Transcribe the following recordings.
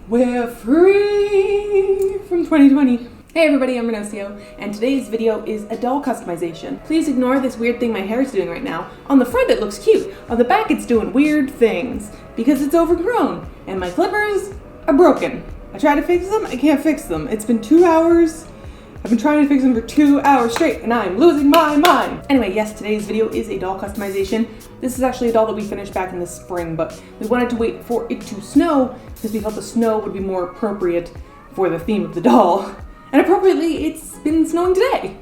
We're free from 2020. Hey everybody, I'm Rhinocio, and today's video is a doll customization. Please ignore this weird thing my hair is doing right now. On the front it looks cute, on the back it's doing weird things, because it's overgrown, and my clippers are broken. I try to fix them, I can't fix them. It's been 2 hours. I've been trying to fix them for 2 hours straight, and I'm losing my mind. Anyway, yes, today's video is a doll customization. This is actually a doll that we finished back in the spring, but we wanted to wait for it to snow because we felt the snow would be more appropriate for the theme of the doll. And appropriately, it's been snowing today.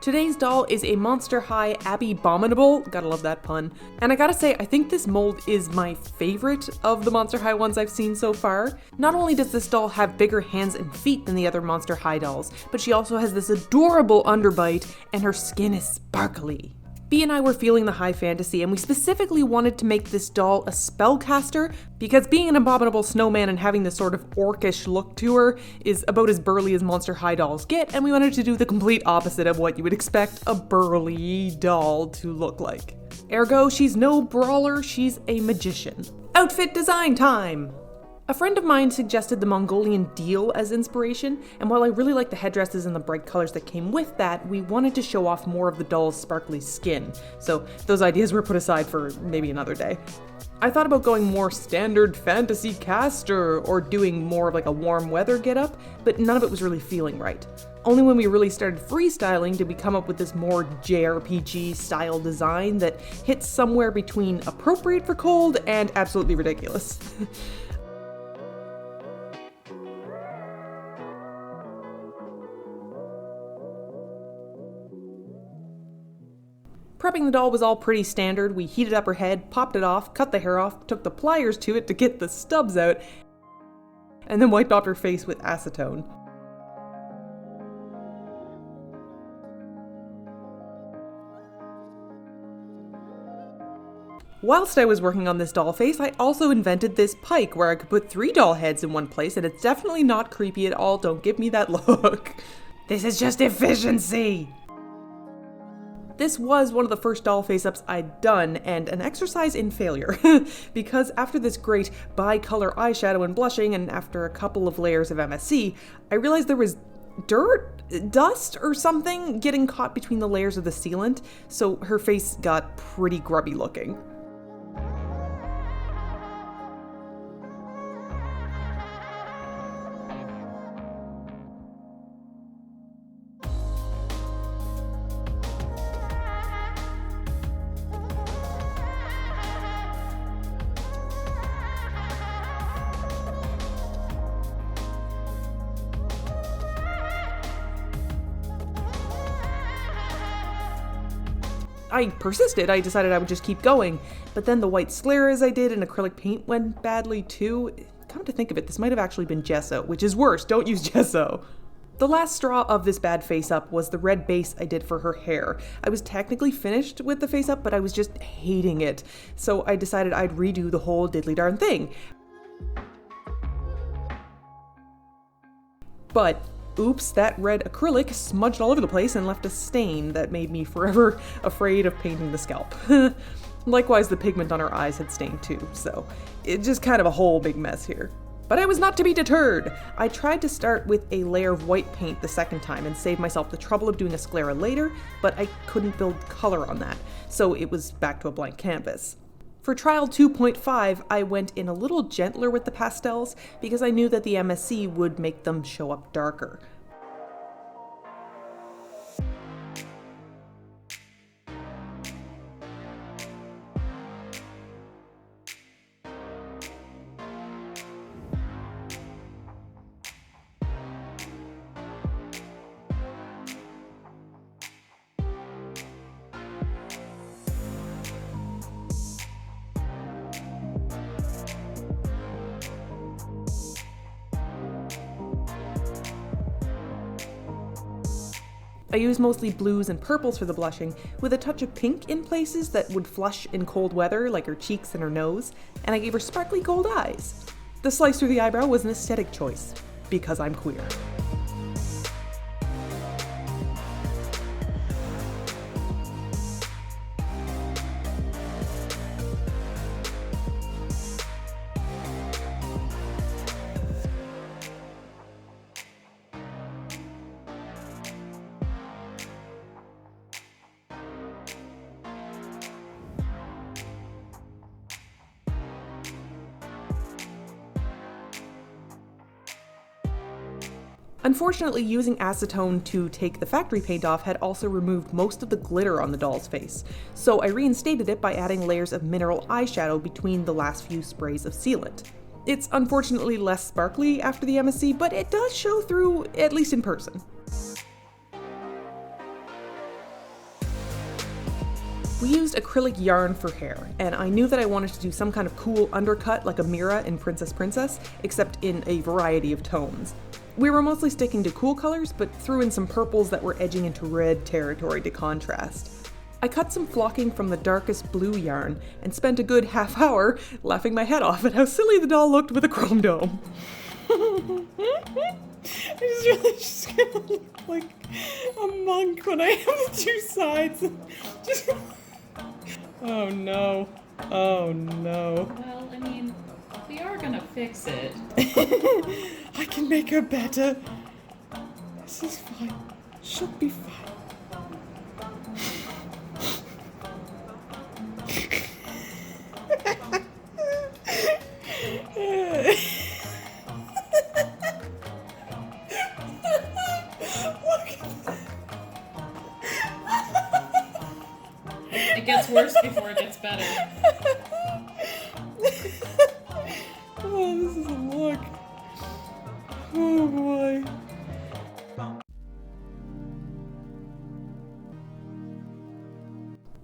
Today's doll is a Monster High Abominable, gotta love that pun. And I gotta say, I think this mold is my favorite of the Monster High ones I've seen so far. Not only does this doll have bigger hands and feet than the other Monster High dolls, but she also has this adorable underbite and her skin is sparkly. Bea and I were feeling the high fantasy, and we specifically wanted to make this doll a spellcaster because being an abominable snowman and having this sort of orcish look to her is about as burly as Monster High dolls get, and we wanted to do the complete opposite of what you would expect a burly doll to look like. Ergo, she's no brawler, she's a magician. Outfit design time! A friend of mine suggested the Mongolian deal as inspiration, and while I really like the headdresses and the bright colors that came with that, we wanted to show off more of the doll's sparkly skin, so those ideas were put aside for maybe another day. I thought about going more standard fantasy caster or doing more of like a warm weather getup, but none of it was really feeling right. Only when we really started freestyling did we come up with this more JRPG style design that hits somewhere between appropriate for cold and absolutely ridiculous. Prepping the doll was all pretty standard. We heated up her head, popped it off, cut the hair off, took the pliers to it to get the stubs out, and then wiped off her face with acetone. Whilst I was working on this doll face, I also invented this pike where I could put 3 doll heads in one place, and it's definitely not creepy at all. Don't give me that look. This is just efficiency! This was one of the first doll face-ups I'd done, and an exercise in failure, because after this great bi-color eyeshadow and blushing, and after a couple of layers of MSC, I realized there was dust or something getting caught between the layers of the sealant, so her face got pretty grubby looking. I persisted. I decided I would just keep going, but then the white scleras I did and acrylic paint went badly too. Come to think of it, this might have actually been gesso, which is worse. Don't use gesso. The last straw of this bad face-up was the red base I did for her hair. I was technically finished with the face-up, but I was just hating it, so I decided I'd redo the whole diddly darn thing. But oops, that red acrylic smudged all over the place and left a stain that made me forever afraid of painting the scalp. Likewise, the pigment on her eyes had stained too, so it's just kind of a whole big mess here. But I was not to be deterred. I tried to start with a layer of white paint the second time and save myself the trouble of doing a sclera later, but I couldn't build color on that, so it was back to a blank canvas. For trial 2.5, I went in a little gentler with the pastels because I knew that the MSC would make them show up darker. I used mostly blues and purples for the blushing, with a touch of pink in places that would flush in cold weather, like her cheeks and her nose, and I gave her sparkly gold eyes. The slice through the eyebrow was an aesthetic choice, because I'm queer. Unfortunately, using acetone to take the factory paint off had also removed most of the glitter on the doll's face, so I reinstated it by adding layers of mineral eyeshadow between the last few sprays of sealant. It's unfortunately less sparkly after the MSC, but it does show through, at least in person. We used acrylic yarn for hair, and I knew that I wanted to do some kind of cool undercut like a Mira in Princess Princess, except in a variety of tones. We were mostly sticking to cool colors, but threw in some purples that were edging into red territory to contrast. I cut some flocking from the darkest blue yarn, and spent a good half hour laughing my head off at how silly the doll looked with a chrome dome. I just gonna look like a monk when I have the two sides. Oh no. Oh no. Well, I mean, we are gonna fix it. I can make her better. This is fine. She'll be fine. It gets worse before it gets better. Oh, this is a look. Oh boy.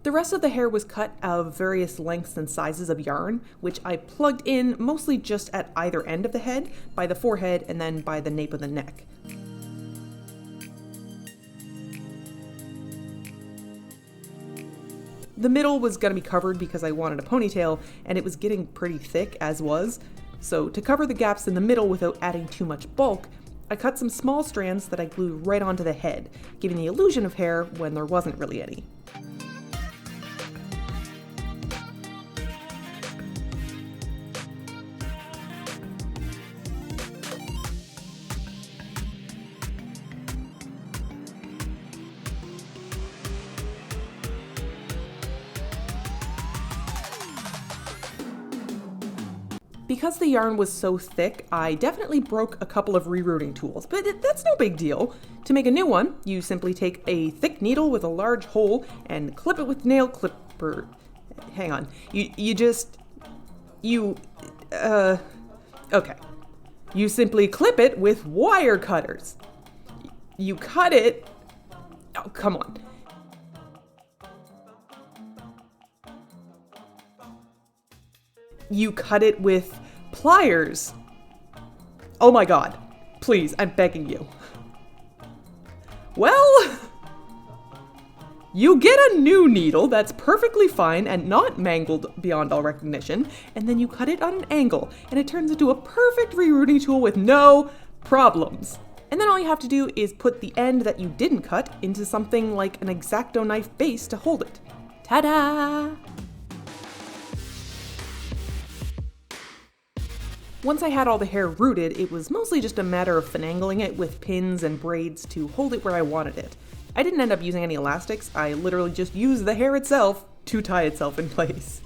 The rest of the hair was cut out of various lengths and sizes of yarn, which I plugged in mostly just at either end of the head, by the forehead and then by the nape of the neck. The middle was going to be covered because I wanted a ponytail, and it was getting pretty thick as was. So to cover the gaps in the middle without adding too much bulk, I cut some small strands that I glued right onto the head, giving the illusion of hair when there wasn't really any. Because the yarn was so thick, I definitely broke a couple of rerouting tools, but that's no big deal. To make a new one, you simply take a thick needle with a large hole and clip it with nail clipper. Hang on. Okay. You simply clip it with wire cutters. You cut it. Oh, come on. You cut it with pliers. Oh my god. Please, I'm begging you. Well, you get a new needle that's perfectly fine and not mangled beyond all recognition, and then you cut it on an angle, and it turns into a perfect rerouting tool with no problems. And then all you have to do is put the end that you didn't cut into something like an X-Acto knife base to hold it. Ta-da! Once I had all the hair rooted, it was mostly just a matter of finagling it with pins and braids to hold it where I wanted it. I didn't end up using any elastics, I literally just used the hair itself to tie itself in place.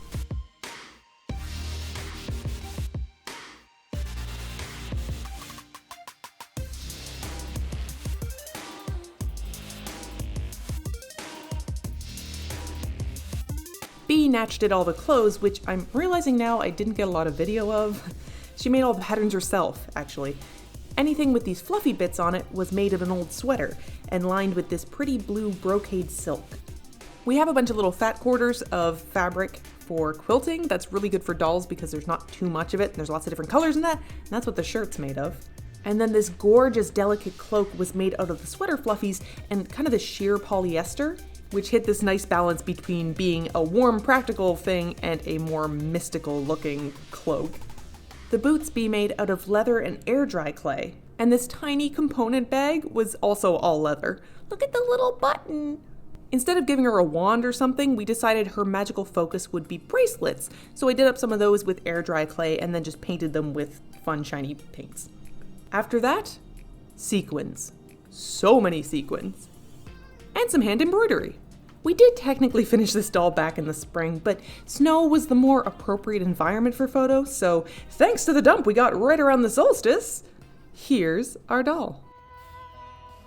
Bee Natch did all the clothes, which I'm realizing now I didn't get a lot of video of. She made all the patterns herself, actually. Anything with these fluffy bits on it was made of an old sweater and lined with this pretty blue brocade silk. We have a bunch of little fat quarters of fabric for quilting that's really good for dolls because there's not too much of it and there's lots of different colors in that, and that's what the shirt's made of. And then this gorgeous delicate cloak was made out of the sweater fluffies and kind of the sheer polyester, which hit this nice balance between being a warm practical thing and a more mystical looking cloak. The boots be made out of leather and air dry clay, and this tiny component bag was also all leather. Look at the little button! Instead of giving her a wand or something, we decided her magical focus would be bracelets, so I did up some of those with air dry clay and then just painted them with fun shiny paints. After that, sequins. So many sequins. And some hand embroidery. We did technically finish this doll back in the spring, but snow was the more appropriate environment for photos, so thanks to the dump we got right around the solstice, here's our doll.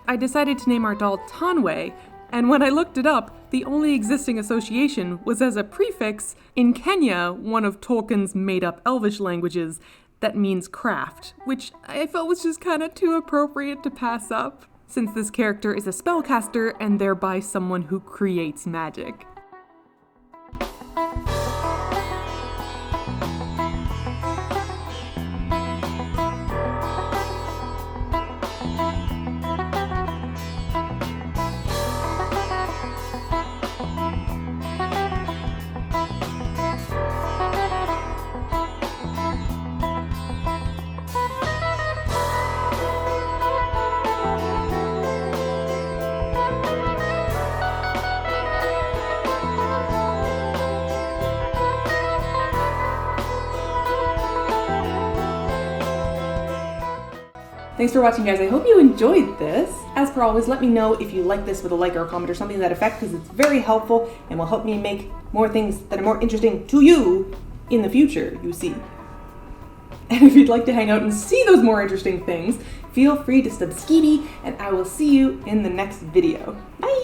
I decided to name our doll Tanwë, and when I looked it up, the only existing association was as a prefix in Kenya, one of Tolkien's made-up Elvish languages, that means craft, which I felt was just kind of too appropriate to pass up, since this character is a spellcaster and thereby someone who creates magic. Thanks for watching, guys. I hope you enjoyed this. As per always, let me know if you like this with a like or a comment or something to that effect, because it's very helpful and will help me make more things that are more interesting to you in the future, you see. And if you'd like to hang out and see those more interesting things, feel free to subscribe, and I will see you in the next video. Bye!